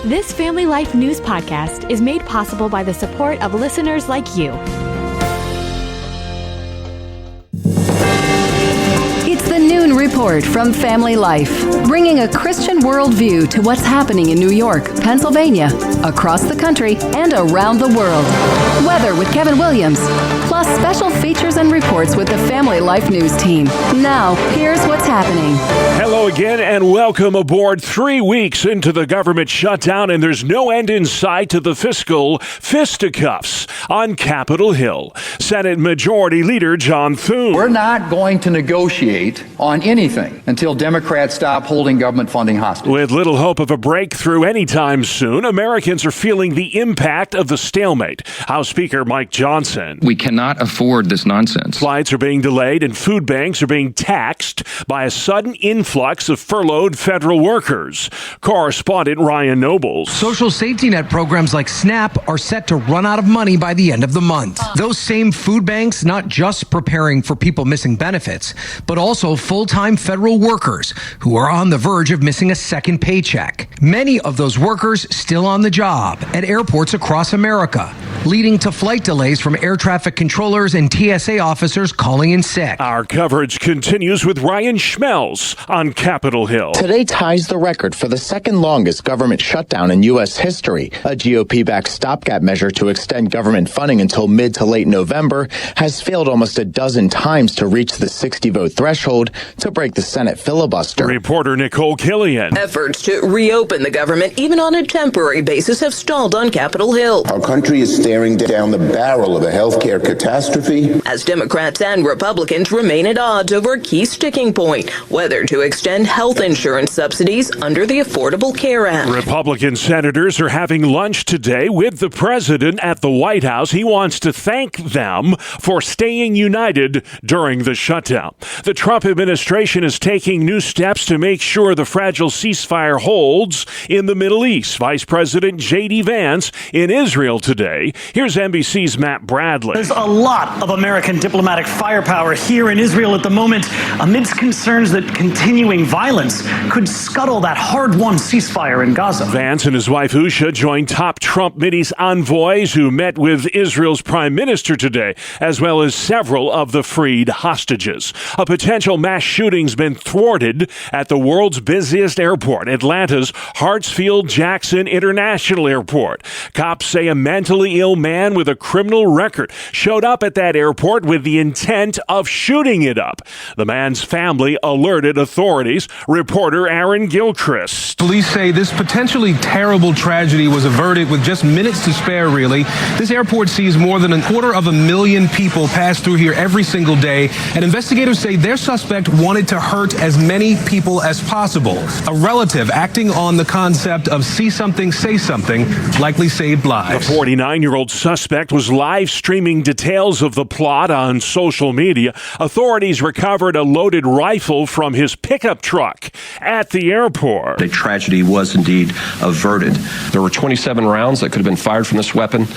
This Family Life News podcast is made possible by the support of listeners like you. It's the Noon Report from Family Life, bringing a Christian worldview to what's happening in New York, Pennsylvania, across the country, and around the world. Weather with Kevin Williams, plus special features and reports with the Family Life News team. Now, here's what's happening. Hello again and welcome aboard. 3 weeks into the government shutdown and there's no end in sight to the fiscal fisticuffs on Capitol Hill. Senate Majority Leader John Thune. We're not going to negotiate on anything until Democrats stop holding government funding hostage. With little hope of a breakthrough anytime soon, Americans are feeling the impact of the stalemate. House Speaker Mike Johnson. We cannot afford this nonsense. Flights are being delayed and food banks are being taxed by a sudden influx of furloughed federal workers. Correspondent Ryan Nobles. Social safety net programs like SNAP are set to run out of money by the end of the month. Those same food banks not just preparing for people missing benefits, but also full-time federal workers who are on the verge of missing a second paycheck. Many of those workers still on the job at airports across America, leading to flight delays from air traffic controllers and TSA officers calling in sick. Our coverage continues with Ryan Schmelz on Capitol Hill. Today ties the record for the second longest government shutdown in U.S. history. A GOP-backed stopgap measure to extend government funding until mid to late November has failed almost a dozen times to reach the 60-vote threshold to break the Senate filibuster. Reporter Nicole Killian. Efforts to reopen the government, even on a temporary basis, have stalled on Capitol Hill. Our country is staring down the barrel of a healthcare catastrophe. As Democrats and Republicans remain at odds over a key sticking point, whether to extend health insurance subsidies under the Affordable Care Act. Republican senators are having lunch today with the president at the White House. He wants to thank them for staying united during the shutdown. The Trump administration is taking new steps to make sure the fragile ceasefire holds in the Middle East. Vice President J.D. Vance in Israel today. Here's NBC's Matt Bradley. There's a lot of American diplomatic firepower here in Israel at the moment, amidst concerns that continuing violence could scuttle that hard-won ceasefire in Gaza. Vance and his wife Usha joined top Trump Mideast envoys who met with Israel's prime minister today, as well as several of the freed hostages. A potential mass shooting's been thwarted at the world's busiest airport, Atlanta's Hartsfield-Jackson International Airport. Cops say a mentally ill man with a criminal record showed up at that airport with the intent of shooting it up. The man's family alerted authorities. Reporter Aaron Gilchrist. Police say this potentially terrible tragedy was averted with just minutes to spare, really. This airport sees more than 250,000 people pass through here every single day, and investigators say their suspect wanted to hurt as many people as possible. A relative acting on the concept of see something, say something, likely saved lives. The 49-year-old suspect was live streaming details of the plot on social media. Authorities recovered a loaded rifle from his pickup truck at the airport. The tragedy was indeed averted. There were 27 rounds that could have been fired from this weapon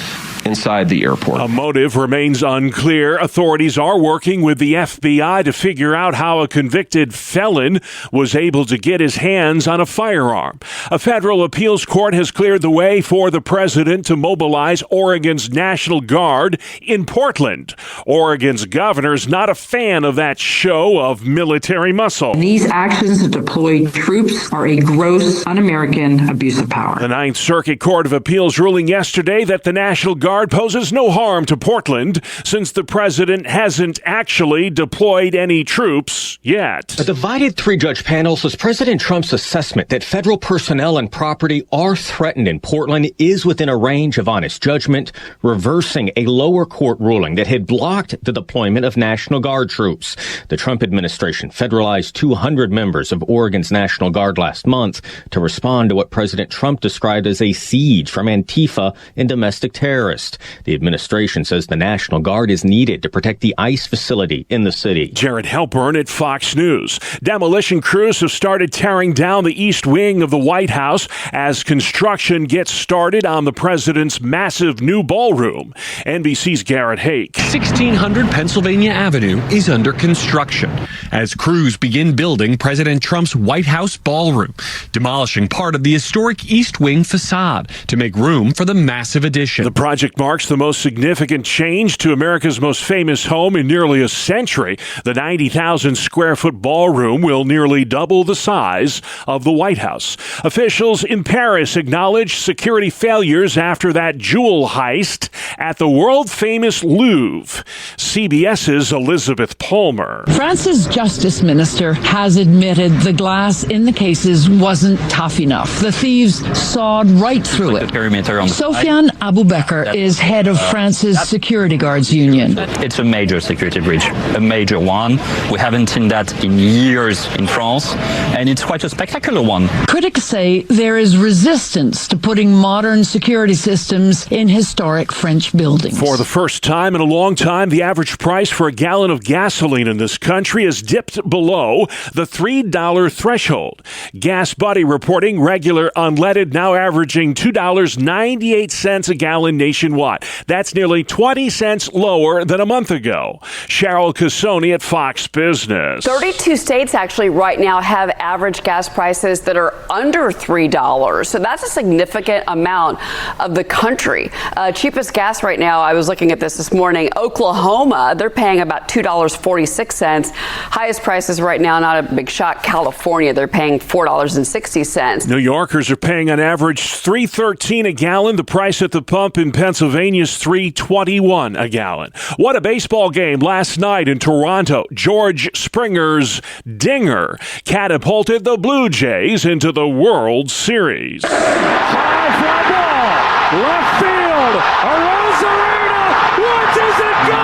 inside the airport. A motive remains unclear. Authorities are working with the FBI to figure out how a convicted felon was able to get his hands on a firearm. A federal appeals court has cleared the way for the president to mobilize Oregon's National Guard in Portland. Oregon's governor's not a fan of that show of military muscle. These actions to deploy troops are a gross, un-American abuse of power. The Ninth Circuit Court of Appeals ruling yesterday that the National Guard poses no harm to Portland since the president hasn't actually deployed any troops yet. A divided three-judge panel says President Trump's assessment that federal personnel and property are threatened in Portland is within a range of honest judgment, reversing a lower court ruling that had blocked the deployment of National Guard troops. The Trump administration federalized 200 members of Oregon's National Guard last month to respond to what President Trump described as a siege from Antifa and domestic terrorists. The administration says the National Guard is needed to protect the ICE facility in the city. Jared Halpern at Fox News. Demolition crews have started tearing down the east wing of the White House as construction gets started on the president's massive new ballroom. NBC's Garrett Hake. 1600 Pennsylvania Avenue is under construction as crews begin building President Trump's White House ballroom, demolishing part of the historic East Wing facade to make room for the massive addition. The project marks the most significant change to America's most famous home in nearly a century. The 90,000 square foot ballroom will nearly double the size of the White House. Officials in Paris acknowledged security failures after that jewel heist at the world-famous Louvre. CBS's Elizabeth Palmer. France's justice minister has admitted the glass in the cases wasn't tough enough. The thieves sawed right through it. Sofiane Aboubekr is head of France's security guards union. It's a major security breach, a major one. We haven't seen that in years in France, and it's quite a spectacular one. Critics say there is resistance to putting modern security systems in historic French buildings. For the first time in a long time, the average price for a gallon of gasoline in this country has dipped below the $3 threshold. Gas Buddy reporting regular unleaded now averaging $2.98 a gallon nationwide. That's nearly 20 cents lower than a month ago. Cheryl Casoni at Fox Business. 32 states actually right now have average gas prices that are under $3. So that's a significant amount of the country. Cheapest gas right now, I was looking at this morning, Oklahoma, they're paying about $2.46. Highest prices right now, not a big shock, California, they're paying $4.60. New Yorkers are paying on average $3.13 a gallon. The price at the pump in Pennsylvania is $3.21 a gallon. What a baseball game last night in Toronto. George Springer's dinger catapulted the Blue Jays into the World Series. High fly ball, left field, Arozarena, where does it go?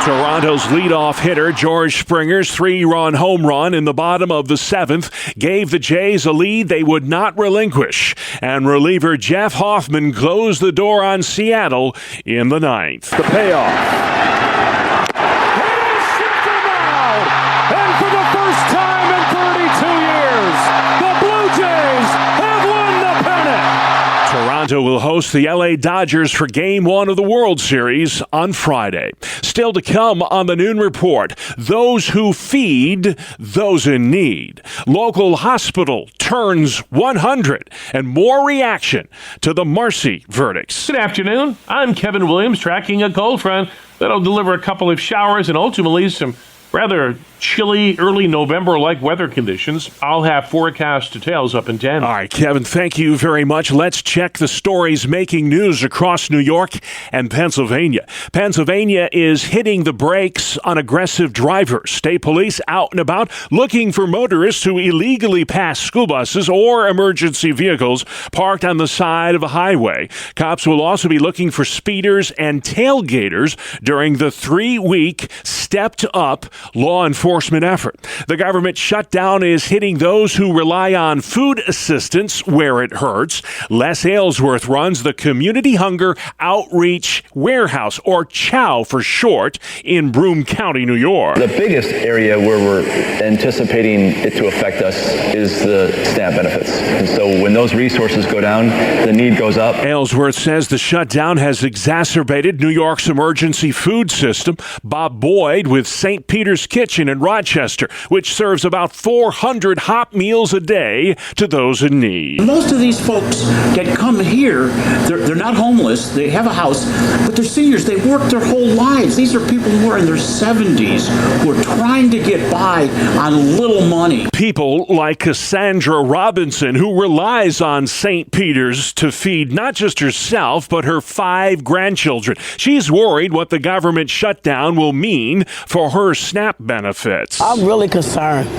Toronto's leadoff hitter George Springer's 3-run home run in the bottom of the 7th gave the Jays a lead they would not relinquish, and reliever Jeff Hoffman closed the door on Seattle in the 9th. The payoff. And for the first time in 32 years, the Blue Jays have won the pennant. Toronto will host the LA Dodgers for Game 1 of the World Series on Friday. Still to come on the Noon Report, those who feed those in need. Local hospital turns 100, and more reaction to the Marcy verdicts. Good afternoon. I'm Kevin Williams, tracking a cold front that'll deliver a couple of showers and ultimately some rather chilly early November-like weather conditions. I'll have forecast details up in 10. All right, Kevin, thank you very much. Let's check the stories making news across New York and Pennsylvania. Pennsylvania is hitting the brakes on aggressive drivers. State police out and about looking for motorists who illegally pass school buses or emergency vehicles parked on the side of a highway. Cops will also be looking for speeders and tailgaters during the 3-week stepped-up law enforcement effort. The government shutdown is hitting those who rely on food assistance where it hurts. Les Aylesworth runs the Community Hunger Outreach Warehouse, or CHOW for short, in Broome County, New York. The biggest area where we're anticipating it to affect us is the SNAP benefits. And so when those resources go down, the need goes up. Aylesworth says the shutdown has exacerbated New York's emergency food system. Bob Boyd with St. Peter's Kitchen in Rochester, which serves about 400 hot meals a day to those in need. Most of these folks that come here, they're not homeless, they have a house, but they're seniors, they worked their whole lives. These are people who are in their 70s who are trying to get by on little money. People like Cassandra Robinson, who relies on St. Peter's to feed not just herself, but her 5 grandchildren. She's worried what the government shutdown will mean for her SNAP benefits. I'm really concerned.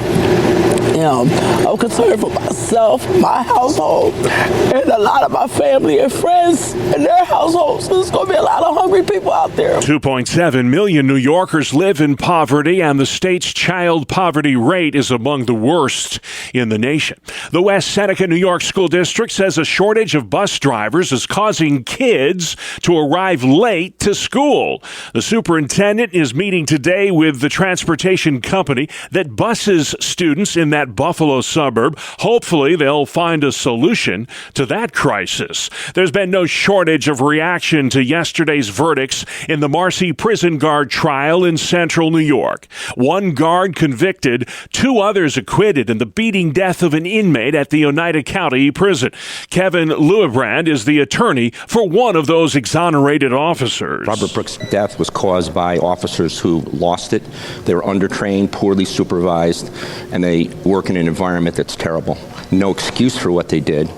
I'm concerned for myself, my household, and a lot of my family and friends and their households. There's going to be a lot of hungry people out there. 2.7 million New Yorkers live in poverty, and the state's child poverty rate is among the worst in the nation. The West Seneca, New York School District says a shortage of bus drivers is causing kids to arrive late to school. The superintendent is meeting today with the transportation company that buses students in that that Buffalo suburb. Hopefully, they'll find a solution to that crisis. There's been no shortage of reaction to yesterday's verdicts in the Marcy prison guard trial in central New York. One guard convicted, 2 others acquitted in the beating death of an inmate at the Oneida County Prison. Kevin Lewebrand is the attorney for one of those exonerated officers. Robert Brooks' death was caused by officers who lost it. They were undertrained, poorly supervised, and they work in an environment that's terrible. No excuse for what they did.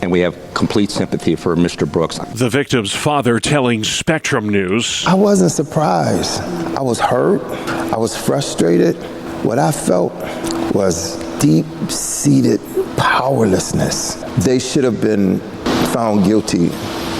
And we have complete sympathy for Mr. Brooks. The victim's father telling Spectrum News. I wasn't surprised. I was hurt. I was frustrated. What I felt was deep-seated powerlessness. They should have been found guilty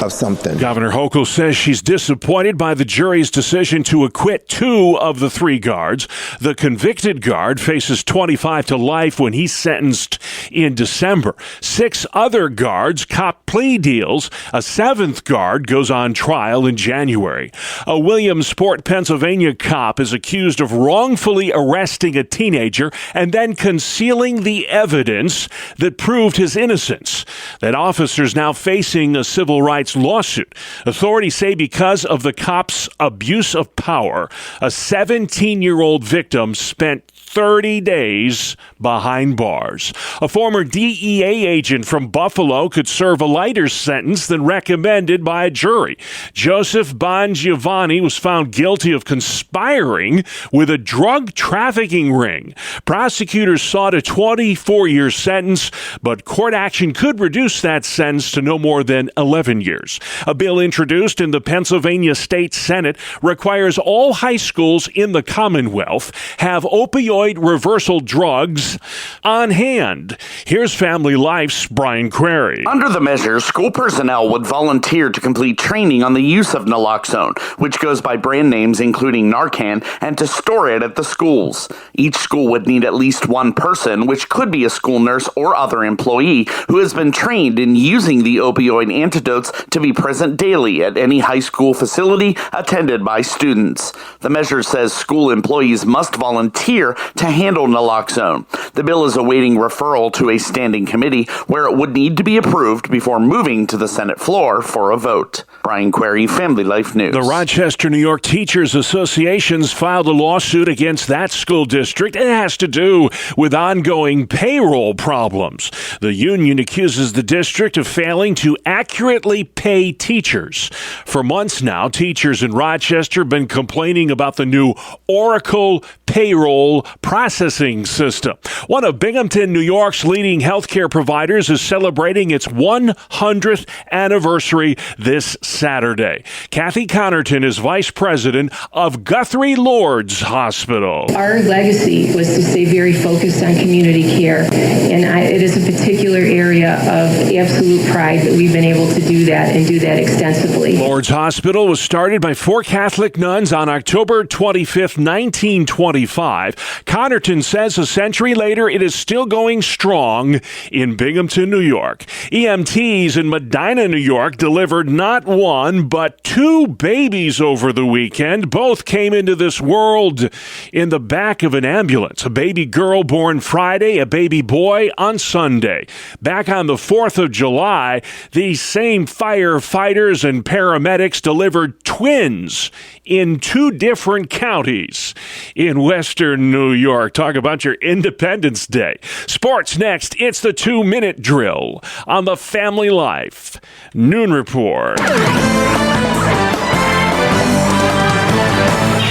of something. Governor Hochul says she's disappointed by the jury's decision to acquit 2 of the 3 guards. The convicted guard faces 25 to life when he's sentenced in December. 6 other guards cop plea deals. A 7th guard goes on trial in January. A Williamsport, Pennsylvania cop is accused of wrongfully arresting a teenager and then concealing the evidence that proved his innocence. That officer's now facing a civil rights lawsuit. Authorities say because of the cop's abuse of power, a 17-year-old victim spent 30 days behind bars. A former DEA agent from Buffalo could serve a lighter sentence than recommended by a jury. Joseph Bongiovanni was found guilty of conspiring with a drug trafficking ring. Prosecutors sought a 24-year sentence, but court action could reduce that sentence to no more than 11 years. A bill introduced in the Pennsylvania State Senate requires all high schools in the Commonwealth have opioid reversal drugs on hand. Here's Family Life's Brian Query. Under the measure, school personnel would volunteer to complete training on the use of naloxone, which goes by brand names including Narcan, and to store it at the schools. Each school would need at least one person, which could be a school nurse or other employee, who has been trained in using the opioid antidotes to be present daily at any high school facility attended by students. The measure says school employees must volunteer to handle naloxone. The bill is awaiting referral to a standing committee where it would need to be approved before moving to the Senate floor for a vote. Brian Query, Family Life News. The Rochester, New York Teachers Associations filed a lawsuit against that school district. It has to do with ongoing payroll problems. The union accuses the district of failing to accurately pay teachers. For months now, teachers in Rochester have been complaining about the new Oracle payroll processing system. One of Binghamton, New York's leading healthcare providers is celebrating its 100th anniversary this Saturday. Kathy Connerton is vice president of Guthrie Lord's Hospital. Our legacy was to stay very focused on community care, and it is a particular area of absolute pride that we've been able to do that and do that extensively. Lord's Hospital was started by 4 Catholic nuns on October 25th, 1925. Connerton says a century later, it is still going strong in Binghamton, New York. EMTs in Medina, New York delivered not 1, but 2 babies over the weekend. Both came into this world in the back of an ambulance. A baby girl born Friday, a baby boy on Sunday. Back on the 4th of July, these same firefighters and paramedics delivered twins in 2 different counties in Western New York. Talk about your Independence Day. Sports next. It's the 2-minute drill on the Family Life Noon Report.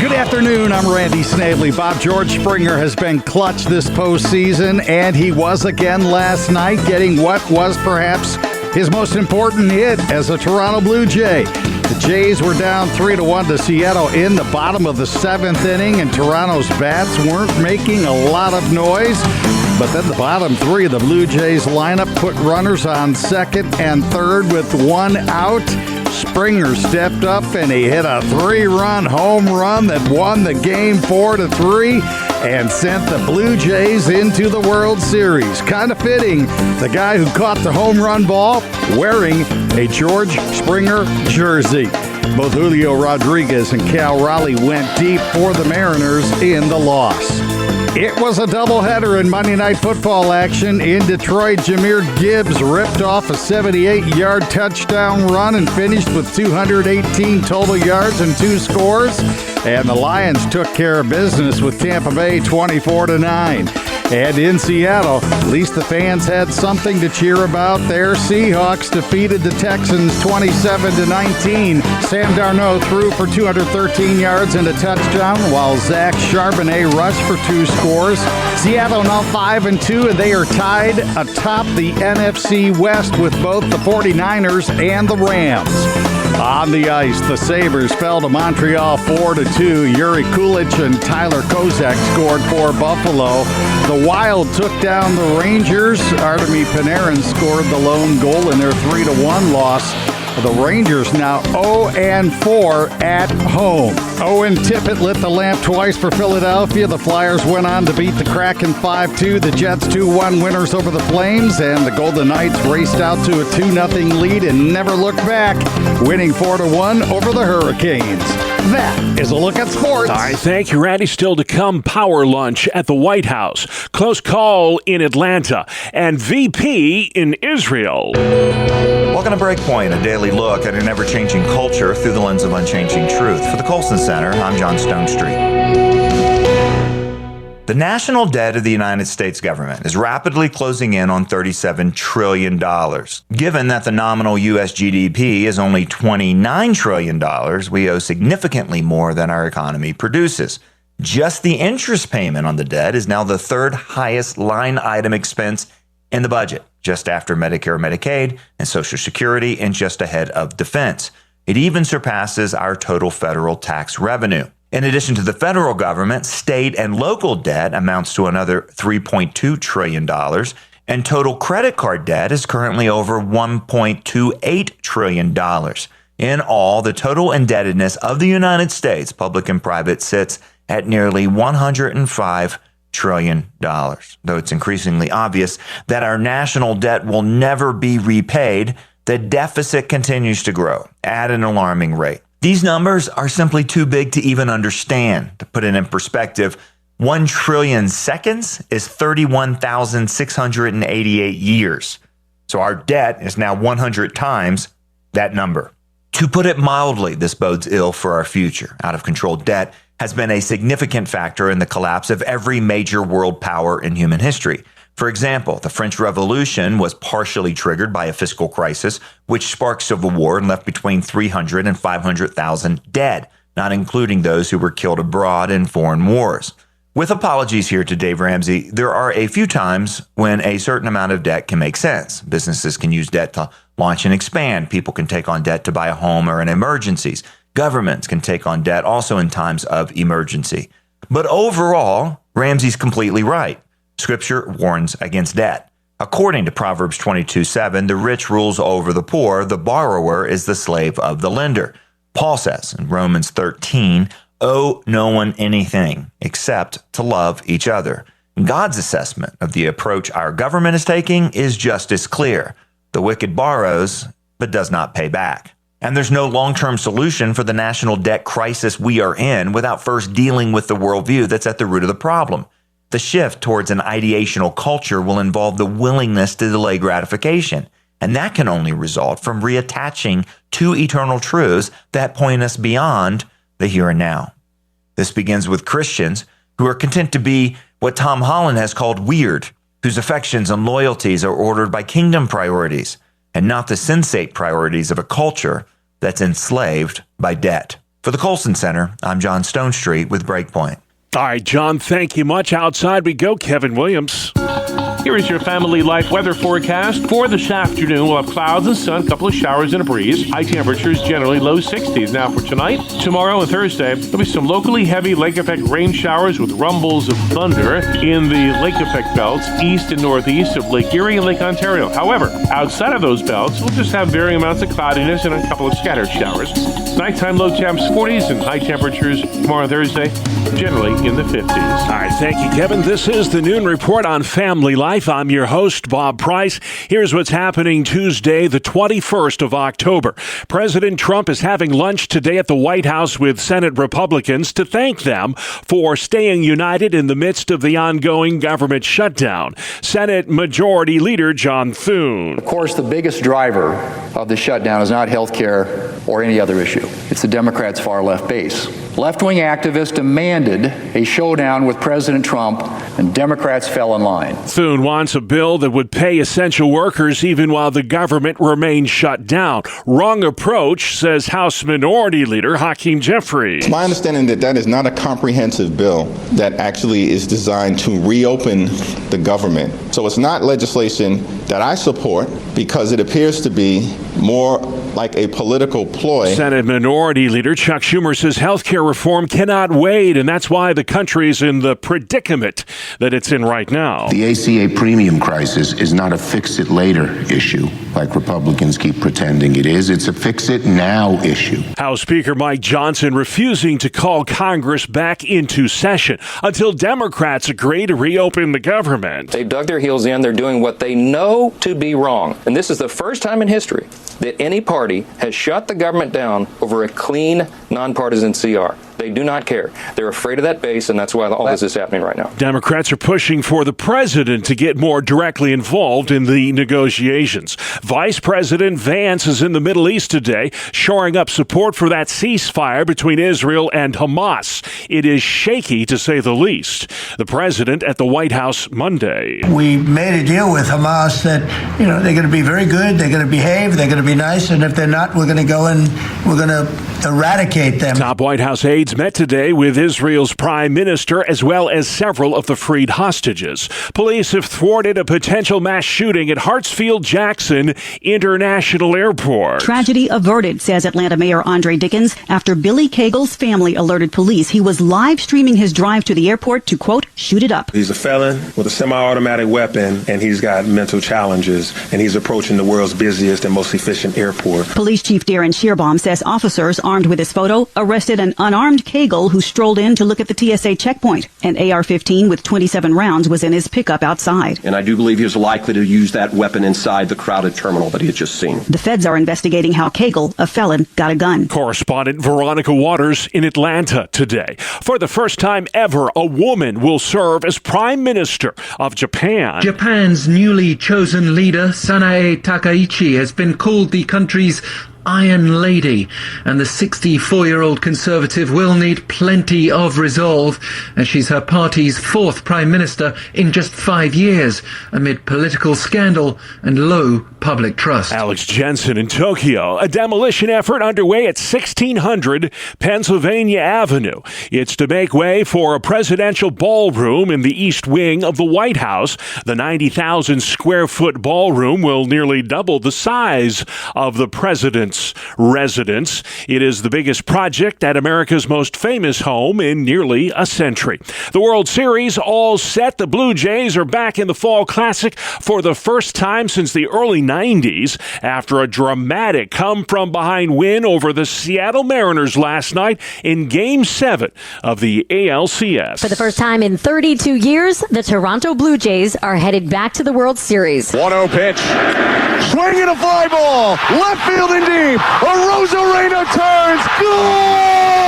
Good afternoon. I'm Randy Snavely. Bob George Springer has been clutch this postseason, and he was again last night, getting what was perhaps his most important hit as a Toronto Blue Jay. The Jays were down 3-1 to Seattle in the bottom of the 7th inning, and Toronto's bats weren't making a lot of noise. But then the bottom 3 of the Blue Jays lineup put runners on second and third with 1 out. Springer stepped up and he hit a 3-run home run that won the game 4-3 and sent the Blue Jays into the World Series. Kind of fitting, the guy who caught the home run ball wearing a George Springer jersey. Both Julio Rodriguez and Cal Raleigh went deep for the Mariners in the loss. It was a doubleheader in Monday Night Football action. In Detroit, Jahmyr Gibbs ripped off a 78-yard touchdown run and finished with 218 total yards and 2 scores. And the Lions took care of business with Tampa Bay 24-9. And in Seattle, at least the fans had something to cheer about there. Seahawks defeated the Texans 27-19. Sam Darnold threw for 213 yards and a touchdown, while Zach Charbonnet rushed for 2 scores. Seattle now 5-2, and they are tied atop the NFC West with both the 49ers and the Rams. On the ice, the Sabres fell to Montreal 4-2. Yuri Kulich and Tyler Kozak scored for Buffalo. The Wild took down the Rangers. Artemi Panarin scored the lone goal in their 3-1 loss. The Rangers now 0-4 at home. Owen Tippett lit the lamp twice for Philadelphia. The Flyers went on to beat the Kraken 5-2. The Jets 2-1 winners over the Flames. And the Golden Knights raced out to a 2-0 lead and never looked back, winning 4-1 over the Hurricanes. That is a look at sports. All right, thank you, Randy. Still to come, power lunch at the White House. Close call in Atlanta. And VP in Israel. Welcome to Breakpoint, a daily look at an ever-changing culture through the lens of unchanging truth. For the Colson Center, I'm John Stonestreet. The national debt of the United States government is rapidly closing in on $37 trillion. Given that the nominal U.S. GDP is only $29 trillion, we owe significantly more than our economy produces. Just the interest payment on the debt is now the 3rd highest line item expense in the budget, just after Medicare, Medicaid, and Social Security, and just ahead of defense. It even surpasses our total federal tax revenue. In addition to the federal government, state and local debt amounts to another $3.2 trillion, and total credit card debt is currently over $1.28 trillion. In all, the total indebtedness of the United States, public and private, sits at nearly $105 trillion, though it's increasingly obvious that our national debt will never be repaid. The deficit continues to grow at an alarming rate. These numbers are simply too big to even understand. To put it in perspective, 1 trillion seconds is 31,688 years. So our debt is now 100 times that number. To put it mildly, this bodes ill for our future. Out-of-control debt has been a significant factor in the collapse of every major world power in human history. For example, the French Revolution was partially triggered by a fiscal crisis, which sparked civil war and left between 300 and 500,000 dead, not including those who were killed abroad in foreign wars. With apologies here to Dave Ramsey, there are a few times when a certain amount of debt can make sense. Businesses can use debt to launch and expand. People can take on debt to buy a home or in emergencies. Governments can take on debt also in times of emergency. But overall, Ramsey's completely right. Scripture warns against debt. According to Proverbs 22:7, the rich rules over the poor, the borrower is the slave of the lender. Paul says in Romans 13, owe no one anything except to love each other. God's assessment of the approach our government is taking is just as clear. The wicked borrows, but does not pay back. And there's no long-term solution for the national debt crisis we are in without first dealing with the worldview that's at the root of the problem. The shift towards an ideational culture will involve the willingness to delay gratification, and that can only result from reattaching to eternal truths that point us beyond the here and now. This begins with Christians who are content to be what Tom Holland has called weird, whose affections and loyalties are ordered by kingdom priorities and not the sensate priorities of a culture that's enslaved by debt. For the Colson Center, I'm John Stonestreet with Breakpoint. All right, John, thank you much. Outside we go, Kevin Williams. Here is your family life weather forecast for this afternoon. We'll have clouds and sun, a couple of showers and a breeze. High temperatures generally low 60s. Now for tonight, tomorrow, and Thursday, there'll be some locally heavy lake effect rain showers with rumbles of thunder in the lake effect belts east and northeast of Lake Erie and Lake Ontario. However, outside of those belts, we'll just have varying amounts of cloudiness and a couple of scattered showers. Nighttime low temps 40s and high temperatures tomorrow and Thursday generally in the 50s. All right, thank you, Kevin. This is the Noon Report on Family Life. Life. I'm your host, Bob Price. Here's what's happening Tuesday, the 21st of October. President Trump is having lunch today at the White House with Senate Republicans to thank them for staying united in the midst of the ongoing government shutdown. Senate Majority Leader John Thune. Of course, the biggest driver of the shutdown is not health care or any other issue. It's the Democrats' far-left base. Left-wing activists demanded a showdown with President Trump, and Democrats fell in line. Thune wants a bill that would pay essential workers even while the government remains shut down. Wrong approach, says House Minority Leader Hakeem Jeffries. It's my understanding that is not a comprehensive bill that actually is designed to reopen the government. So it's not legislation that I support because it appears to be more like a political ploy. Senate Minority Leader Chuck Schumer says health care reform cannot wait, and that's why the country is in the predicament that it's in right now. The ACA premium crisis is not a fix-it-later issue, like Republicans keep pretending it is. It's a fix-it-now issue. House Speaker Mike Johnson refusing to call Congress back into session until Democrats agree to reopen the government. They've dug their heels in. They're doing what they know to be wrong. And this is the first time in history that any party has shut the government down over a clean, nonpartisan CR. They do not care. They're afraid of that base, and that's why all this is happening right now. Democrats are pushing for the president to get more directly involved in the negotiations. Vice President Vance is in the Middle East today, shoring up support for that ceasefire between Israel and Hamas. It is shaky, to say the least. The president at the White House Monday. We made a deal with Hamas that, they're going to be very good, they're going to behave, they're going to be nice, and if they're not, we're going to go and we're going to eradicate them. Top White House aides met today with Israel's prime minister as well as several of the freed hostages. Police have thwarted a potential mass shooting at Hartsfield-Jackson International Airport. Tragedy averted, says Atlanta Mayor Andre Dickens, after Billy Cagle's family alerted police he was live streaming his drive to the airport to, quote, shoot it up. He's a felon with a semi-automatic weapon, and he's got mental challenges, and he's approaching the world's busiest and most efficient airport. Police Chief Darren Shearbaum says officers armed with his photo arrested an unarmed Cagle who strolled in to look at the TSA checkpoint. An AR-15 with 27 rounds was in his pickup outside. And I do believe he was likely to use that weapon inside the crowded terminal that he had just seen. The feds are investigating how Cagle, a felon, got a gun. Correspondent Veronica Waters in Atlanta today. For the first time ever, a woman will serve as Prime Minister of Japan. Japan's newly chosen leader, Sanae Takaichi, has been called the country's Iron Lady, and the 64-year-old conservative will need plenty of resolve as she's her party's fourth prime minister in just 5 years amid political scandal and low public trust. Alex Jensen in Tokyo. A demolition effort underway at 1600 Pennsylvania Avenue. It's to make way for a presidential ballroom in the East Wing of the White House. The 90,000 square foot ballroom will nearly double the size of the president's residence. It is the biggest project at America's most famous home in nearly a century. The World Series all set. The Blue Jays are back in the Fall Classic for the first time since the early 90s after a dramatic come-from-behind win over the Seattle Mariners last night in Game 7 of the ALCS. For the first time in 32 years, the Toronto Blue Jays are headed back to the World Series. 1-0 pitch. Swinging a fly ball. Left field and deep. Arozarena turns. Gone!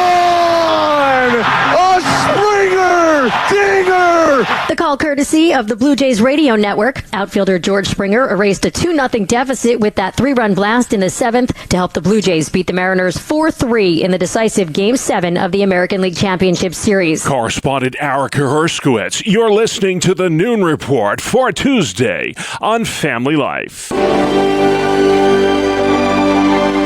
A Springer dinger! The call courtesy of the Blue Jays radio network. Outfielder George Springer erased a 2-0 deficit with that 3-run blast in the 7th to help the Blue Jays beat the Mariners 4-3 in the decisive Game 7 of the American League Championship Series. Correspondent Erica Herskowitz, you're listening to the Noon Report for Tuesday on Family Life.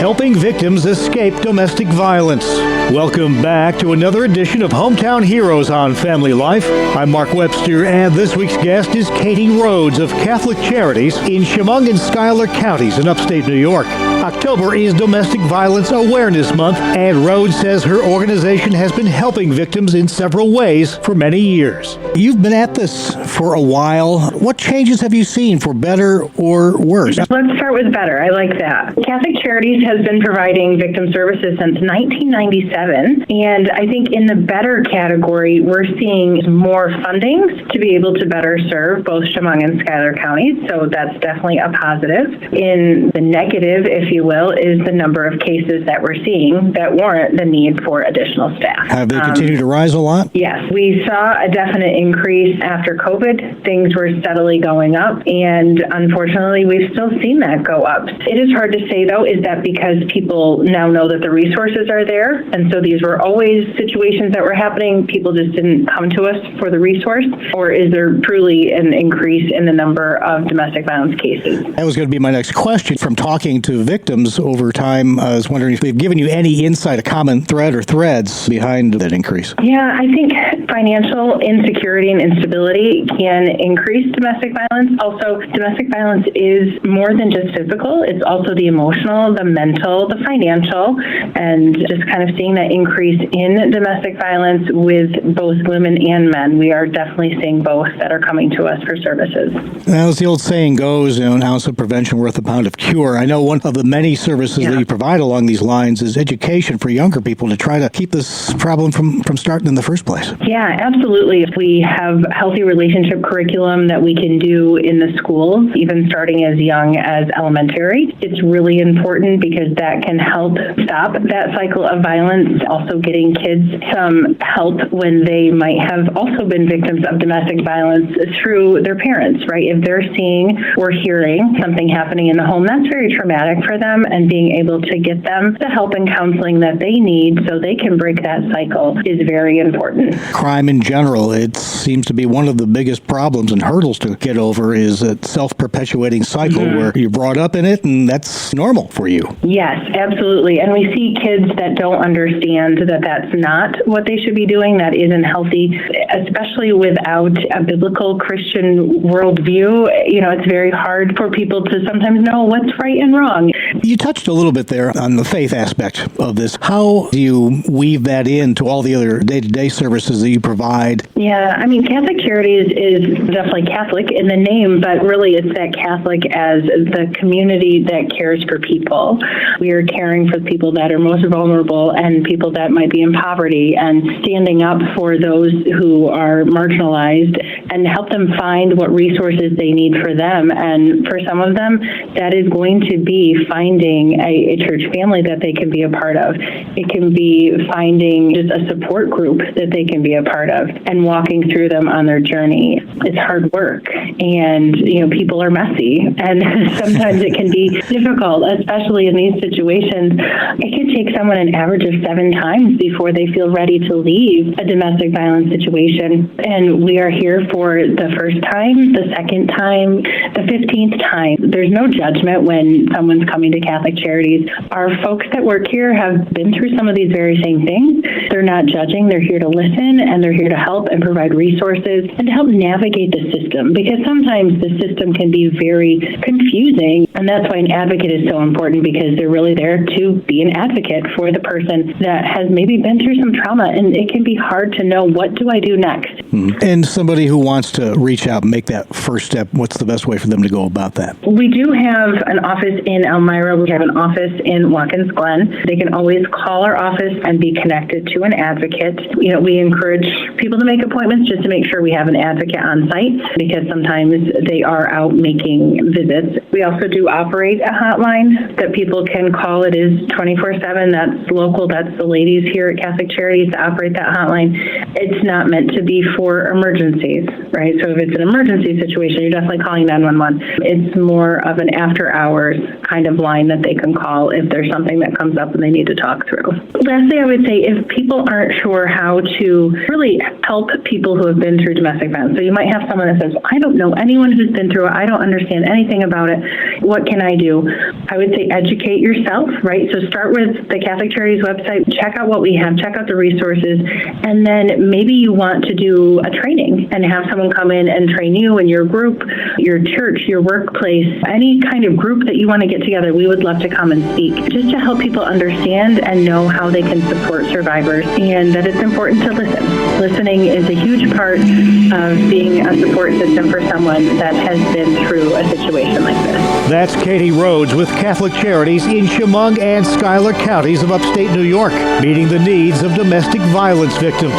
Helping victims escape domestic violence. Welcome back to another edition of Hometown Heroes on Family Life. I'm Mark Webster, and this week's guest is Katie Rhodes of Catholic Charities in Chemung and Schuyler counties in upstate New York. October is Domestic Violence Awareness Month, and Rhodes says her organization has been helping victims in several ways for many years. You've been at this for a while. What changes have you seen for better or worse? Let's start with better. I like that. Catholic Charities has has been providing victim services since 1997, and I think in the better category, we're seeing more funding to be able to better serve both Chemung and Schuyler counties, so that's definitely a positive. In the negative, if you will, is the number of cases that we're seeing that warrant the need for additional staff. Have they continued to rise a lot? Yes, we saw a definite increase after COVID. Things were steadily going up, and unfortunately, we've still seen that go up. It is hard to say, though, is that because people now know that the resources are there, and so these were always situations that were happening, people just didn't come to us for the resource, or is there truly an increase in the number of domestic violence cases? That was going to be my next question. From talking to victims over time, I was wondering if they've given you any insight, a common thread or threads behind that increase. Yeah, I think financial insecurity and instability can increase domestic violence. Also, domestic violence is more than just physical. It's also the emotional, the mental, the financial, and just kind of seeing that increase in domestic violence with both women and men. We are definitely seeing both that are coming to us for services. As the old saying goes, an ounce of prevention worth a pound of cure. I know one of the many services that you provide along these lines is education for younger people to try to keep this problem from starting in the first place. Yeah, absolutely. We have healthy relationship curriculum that we can do in the schools, even starting as young as elementary. It's really important because that can help stop that cycle of violence. Also getting kids some help when they might have also been victims of domestic violence through their parents, right? If they're seeing or hearing something happening in the home, that's very traumatic for them, and being able to get them the help and counseling that they need so they can break that cycle is very important. Crime in general, it seems to be one of the biggest problems and hurdles to get over is a self-perpetuating cycle where you're brought up in it and that's normal for you. Yes, absolutely. And we see kids that don't understand that that's not what they should be doing, that isn't healthy, especially without a biblical Christian worldview. You know, it's very hard for people to sometimes know what's right and wrong. You touched a little bit there on the faith aspect of this. How do you weave that into all the other day-to-day services that you provide? Yeah, I mean, Catholic Charities is definitely Catholic in the name, but really it's that Catholic as the community that cares for people. We are caring for people that are most vulnerable and people that might be in poverty, and standing up for those who are marginalized and help them find what resources they need for them. And for some of them, that is going to be finding a church family that they can be a part of. It can be finding just a support group that they can be a part of and walking through them on their journey. It's hard work, and people are messy, and sometimes it can be difficult, especially in these situations. It can take someone an average of 7 times before they feel ready to leave a domestic violence situation. And we are here for the first time, the second time, the 15th time. There's no judgment when someone's coming to Catholic Charities. Our folks that work here have been through some of these very same things. They're not judging. They're here to listen, and they're here to help and provide resources and to help navigate the system, because sometimes the system can be very confusing, and that's why an advocate is so important, because they're really there to be an advocate for the person that has maybe been through some trauma, and it can be hard to know, what do I do next? And somebody who wants to reach out and make that first step, what's the best way for them to go about that? We do have an office in Elmira. We have an office in Watkins Glen. They can always call our office and be connected to an advocate. We encourage people to make appointments just to make sure we have an advocate on site, because sometimes they are out making visits. We also do operate a hotline that people can call. It is 24/7. That's local. That's the ladies here at Catholic Charities that operate that hotline. It's not meant to be for emergencies, right? So if it's an emergency situation, you're definitely calling 911. It's more of an after hours kind of line that they can call if there's something that comes up and they need to talk through. Lastly, I would say if people aren't sure how to really help people who have been through domestic violence, so you might have someone that says, I don't know anyone who's been through it, I don't understand anything about it, what can I do? I would say educate yourself, right? So start with the Catholic Charities website, check out what we have, check out the resources, and then maybe you want to do a training and have someone come in and train you and your group, your church, your workplace, any kind of group that you want to get together. We would love to come and speak, just to help people understand and know how they can support survivors, and that it's important to listen. Listening is a huge part of being a support system for someone that has been through a situation like this. That's Katie Rhodes with Catholic Charities. Charities in Chemung and Schuyler counties of upstate New York, meeting the needs of domestic violence victims.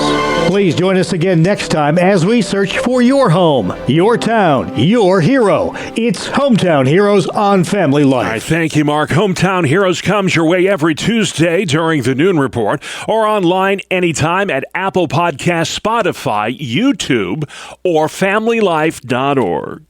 Please join us again next time as we search for your home, your town, your hero. It's Hometown Heroes on Family Life. All right, thank you, Mark. Hometown Heroes comes your way every Tuesday during the Noon Report or online anytime at Apple Podcasts, Spotify, YouTube, or FamilyLife.org.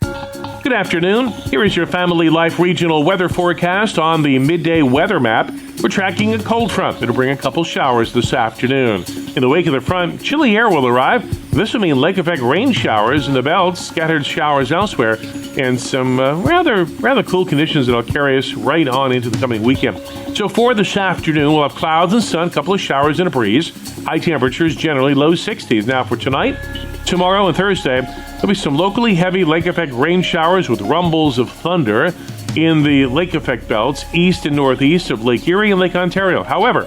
Good afternoon. Here is your Family Life regional weather forecast on the midday weather map. We're tracking a cold front that'll bring a couple showers this afternoon. In the wake of the front, chilly air will arrive. This will mean lake effect rain showers in the belt, scattered showers elsewhere, and some rather cool conditions that'll carry us right on into the coming weekend. So for this afternoon, we'll have clouds and sun, a couple of showers and a breeze. High temperatures generally low 60s. Now for tonight, tomorrow, and Thursday, there'll be some locally heavy lake effect rain showers with rumbles of thunder in the lake effect belts east and northeast of Lake Erie and Lake Ontario. However,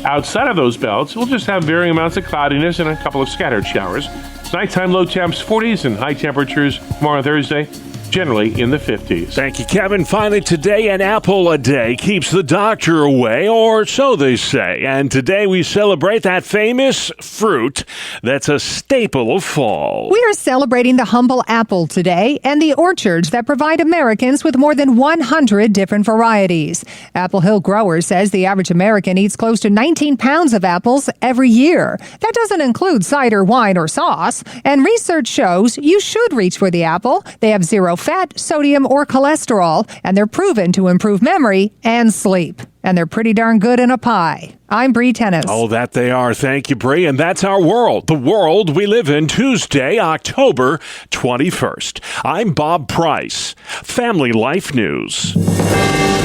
outside of those belts, we'll just have varying amounts of cloudiness and a couple of scattered showers. Nighttime low temps 40s and high temperatures tomorrow and Thursday generally in the 50s. Thank you, Kevin. Finally, today, an apple a day keeps the doctor away, or so they say. And today we celebrate that famous fruit that's a staple of fall. We are celebrating the humble apple today and the orchards that provide Americans with more than 100 different varieties. Apple Hill Growers says the average American eats close to 19 pounds of apples every year. That doesn't include cider, wine, or sauce. And research shows you should reach for the apple. They have zero fat, sodium, or cholesterol, and they're proven to improve memory and sleep. And they're pretty darn good in a pie. I'm Bree Tennis. Oh, that they are. Thank you, Bree. And that's our world, the world we live in, Tuesday, October 21st. I'm Bob Price, Family Life News.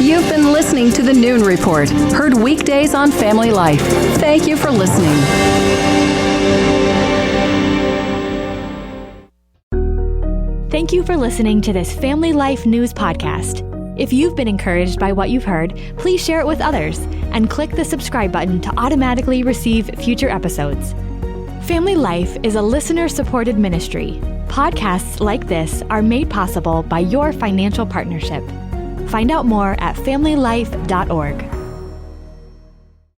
You've been listening to the Noon Report, heard weekdays on Family Life. Thank you for listening. Thank you for listening to this Family Life News podcast. If you've been encouraged by what you've heard, please share it with others and click the subscribe button to automatically receive future episodes. Family Life is a listener-supported ministry. Podcasts like this are made possible by your financial partnership. Find out more at familylife.org.